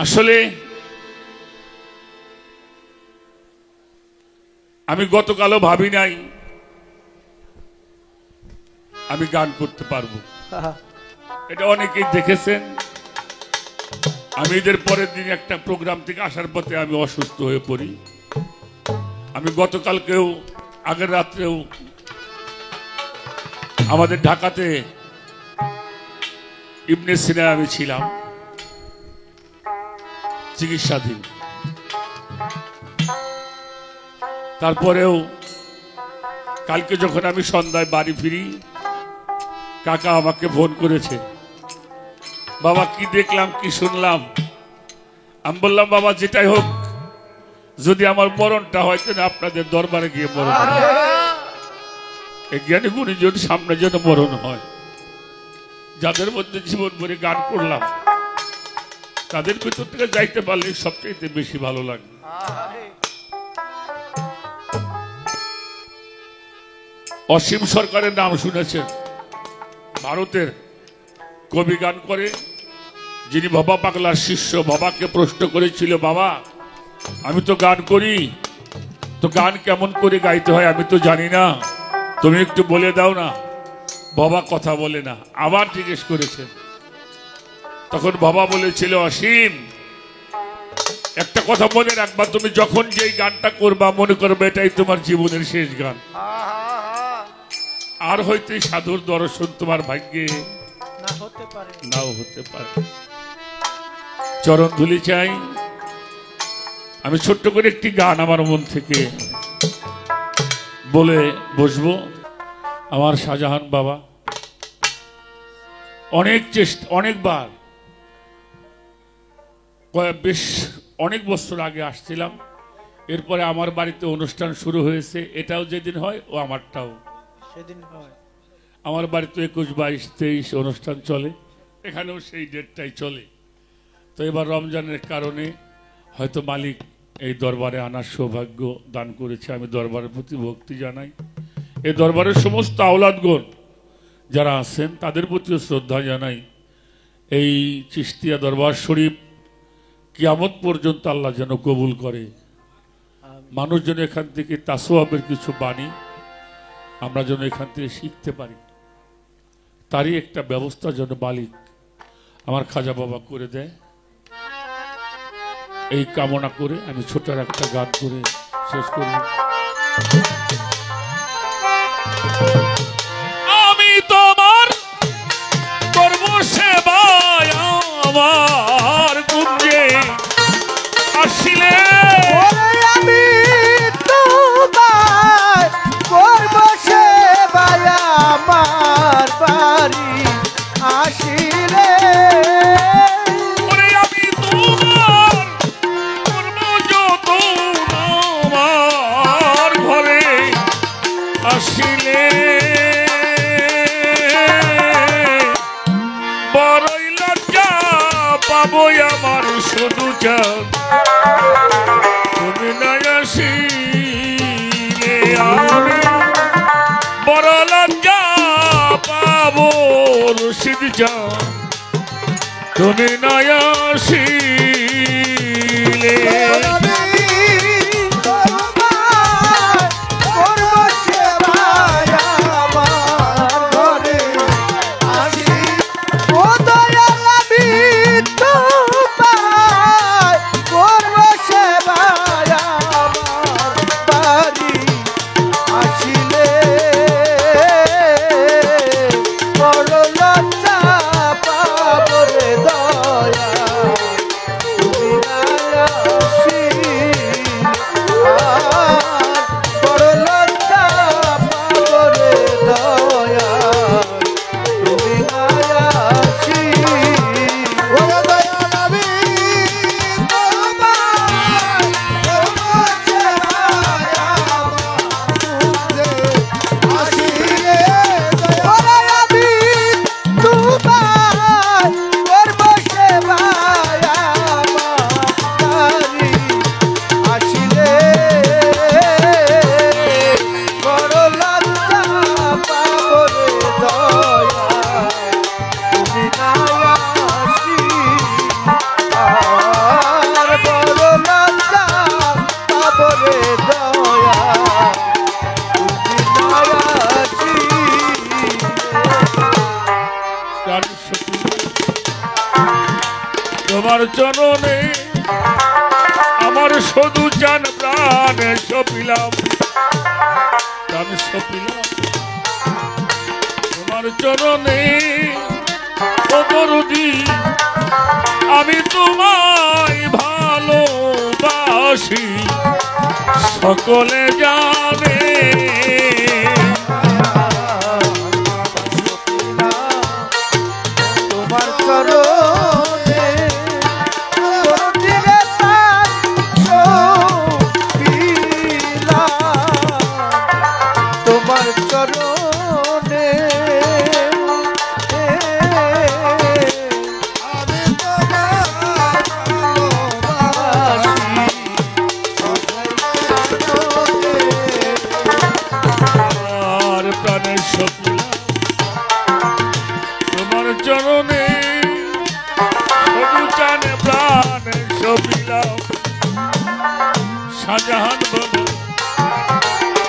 আসলে আমি গতকালও ভাবি নাই আমি গান করতে পারবো। এটা অনেকেই দেখেছেন। আমি এদের পরের দিন একটা প্রোগ্রাম থেকে আসার পথে আমি অসুস্থ হয়ে পড়ি। আমি গতকালকেও আগের রাত্রেও আমাদের ঢাকাতে ইবনে সিনা আমি ছিলাম চিকিৎসাধীন। তারপরেও কালকে যখন আমি সন্ধ্যায় বাড়ি ফিরি, কাকা আমাকে ফোন করেছে, বাবা কি দেখলাম কি শুনলাম। আমি বললাম, বাবা যেটাই হোক, যদি আমার মরণটা হয় না আপনাদের দরবারে গিয়ে মরণ, এই জ্ঞানী গুণী যদি সামনে যেন মরণ হয়। যাদের মধ্যে জীবন ভরে গান করলাম তাদের ভিতর থেকে যাইতে পারলে সবচেয়ে বেশি ভালো লাগে। অসীম সরকারের নাম শুনেছেন, ভারতের কবি গান করে, যিনি বাবা পাগলার শিষ্য। বাবাকে প্রশ্ন করেছিল, বাবা আমি তো গান করি, তো গান কেমন করে গাইতে হয় আমি তো জানি না, তুমি একটু বলে দাও না। বাবা কথা বলে না, আবার জিজ্ঞেস করেছেন। তখন বাবা বলেছিল, অসীম একটা কথা মনে রাখবা, তুমি যখন যেই গানটা করবা মনে করবে এটাই তোমার জীবনের শেষ গান। আর হয়তো সাধুর দর্শন তোমার ভাগ্যে নাও হতে পারে। চরণ ধুলি চাই। আমি ছোট্ট করে একটি গান আমার মন থেকে বলে বসবো। আমার শাহজাহান বাবা অনেকবার বেশ অনেক বছর আগে আসছিলাম। এরপরে আমার বাড়িতে অনুষ্ঠান শুরু হয়েছে, এটাও যেদিন হয় ও আমারটাও সেদিন হয়। আমার বাড়িতে 21, 22, 23 অনুষ্ঠান চলে, এখানেও সেই ডেটটাই চলে। তো এবার রমজানের কারণে হয়তো মালিক এই দরবারে আনার সৌভাগ্য দান করেছে। আমি দরবারের প্রতি ভক্তি জানাই। এই দরবারের সমস্ত আওলাদগণ যারা আছেন তাদের প্রতিও শ্রদ্ধা জানাই। এই চিশতিয়া দরবার শরীফ কিয়ামত পর্যন্ত আল্লাহ যেন কবুল করে। মানুষ যেন এখান থেকে তাসওয়াবের কিছু বাণী আমরা যেন এখান থেকে শিখতে পারি, তারই একটা ব্যবস্থা যেন মালিক আমার খাজা বাবা করে দেয়, এই কামনা করে আমি ছোট একটা গান করে শেষ করব। আমি তোমার করব সেবায় আমার কুঞ্জে আসিলে, আমি তোমার করব সেবায় আমার বাড়ি আসিলে, আসিলে বড়ই লজ্জা পাবো আমার শুধু চাঁদ তুমি না আসিলে, আমি বড় লজ্জা পাবো রশিদ চাঁদ তুমি না আসিলে। দয়া তুমি না আসি তোমার চরণে আমার শুধু জান প্রাণ সপিলাম, প্রাণ সপিলাম তোমার চরণে। ও দরদি আমি তোমায় ভালোবাসি, সকলে জানে। তোমার চরণে কোনদিনে প্রাণ সপিলাম, তোমার চরণে আমি তোমায় ভালোবাসি, আর প্রাণের সপিলাম তোমার চরণে, শুধু জানে প্রাণ সপিলাম। শাহজাহান বলে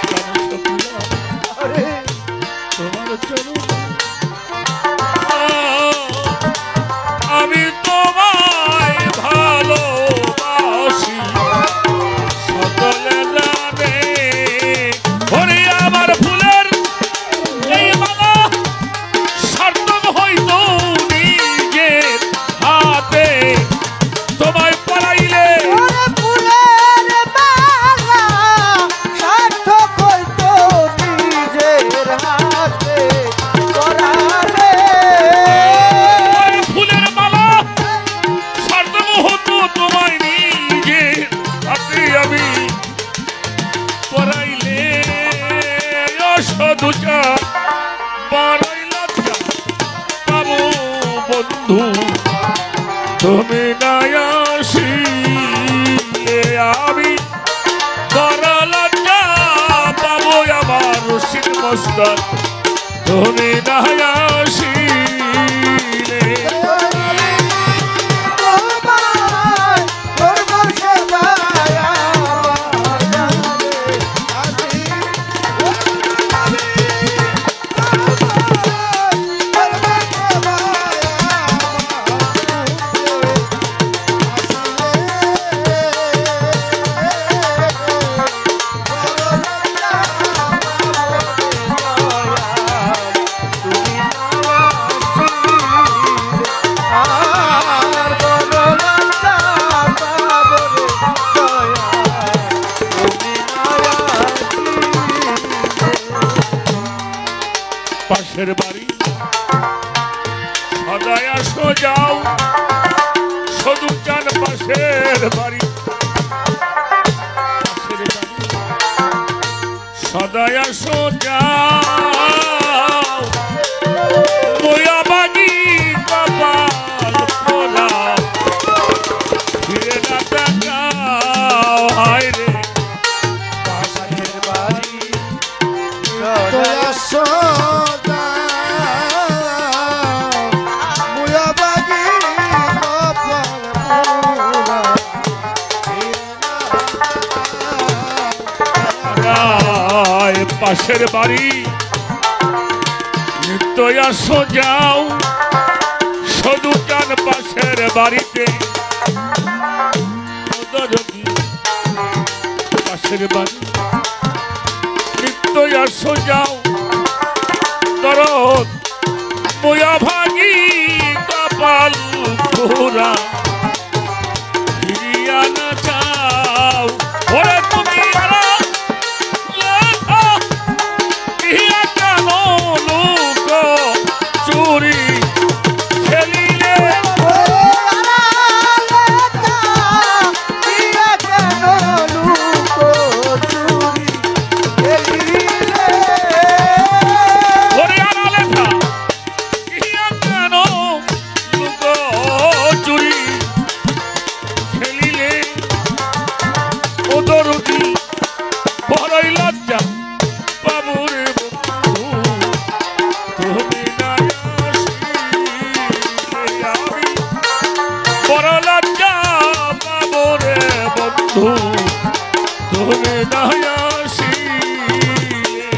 প্রাণ সপিলাম তোমার চরণে। আমি তোমায় ভালোবাসি, সকলে জানে। ওরে আমার ফুলের এই মালা সার্থক হইতো নিজের হাতে, তোমায় পড়াইলে ওরে ফুলের মালা সার্থক হইতো নিজের হাতে পরালে। ওই ফুলের মালা সার্থক হতো তোমায় নিজের হাতে আমি পড়াইলে। অসদুচা বাড়াই লজ্জা পাবো বন্ধু, তুমি নাই আসিলে আমি বড় লজ্জা পাবো। আমার রশিদ মস্তান তুমি নাই আসিলে। তোমায় করব সেবায় আমার জানে আমি, আমি তোমায় করব সেবায় আর বড় লজ্জা পাবো রে দয়াল, তুমি না আসিলে। পাশের বাড়ি সদায় আসো যাও, শুধু চান পাশের বাড়ি। পাশের বাড়ি সদায় আসো যাও, ময়াবাগি কপাল খোলা, ফিরে না তাকাও। হায় রে পাশের বাড়ি তোরা সদা মুয়াবাগি কপাল পুরা রায় পাশের বাড়ি নিত্য আসো যাও, শুধু চান পাশের বাড়িতে। উদরকি পাশের বাড়ি নিত্য আসো যাও, দরদ মুয়া ভাগি কপাল পুরা, ফিরিয়া না যাও। ওরে তুমি আরা লেখা ইয়া কেন লোক চুরি খেলিলে। ওরে আরা লেখা ইয়া কেন লোক চুরি খেলিলে। ও দরদি বড়ই লজ্জা বাবুরে বন্ধু, তুমি না আসিলে আমি বড় লজ্জা বাবুরে বন্ধু, তুমি না আসিলে।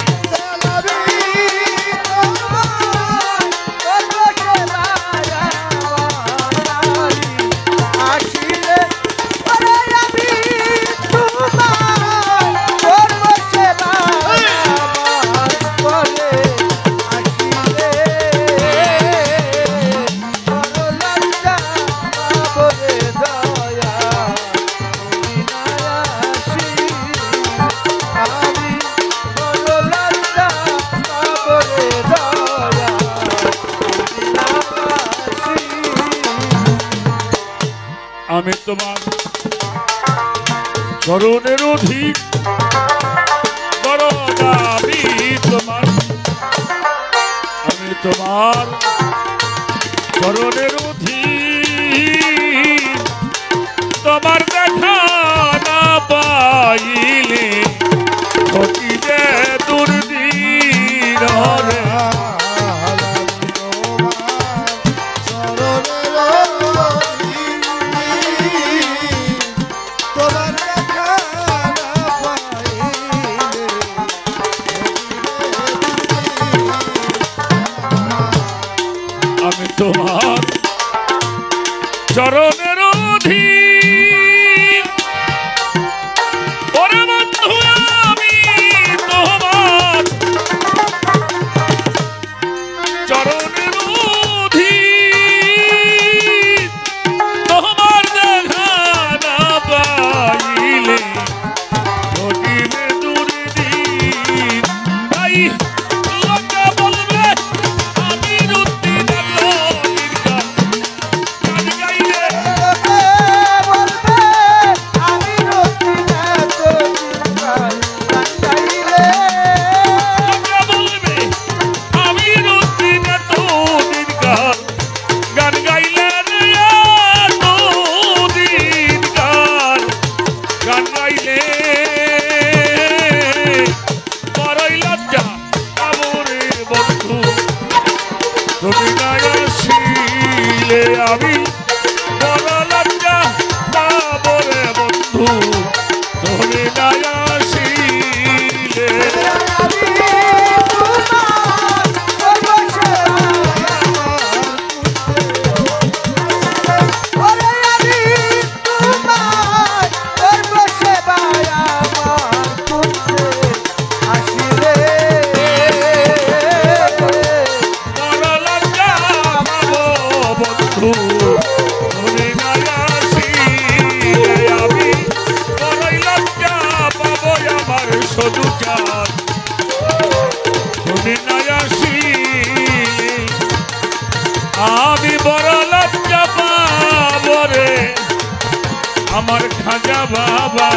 আমি তোমার চরণের অধীন বরদা, আমি তোমার চরণের অধীন। তোমার দেখা না পাইলে ঘটিবে দুর্দিন রে। আমি তোমার চরণের অধীন, ওরে বন্ধু আমি তোমার চরণের অধীন। তোমার দেখা না পাইলে ঘটিবে দুর্দিন। তাই লোকে বলবে আমি রুদ্দিন আমি বড় লজ্জা পাবো রে বন্ধু, তুমি না আসিলে। তুমি না আসিলে আমি বড়ই লজ্জা পাবো আমার সদুচার। তুমি না আসিলে আমি বড় লজ্জা পাবো রে আমার খাজা বাবা।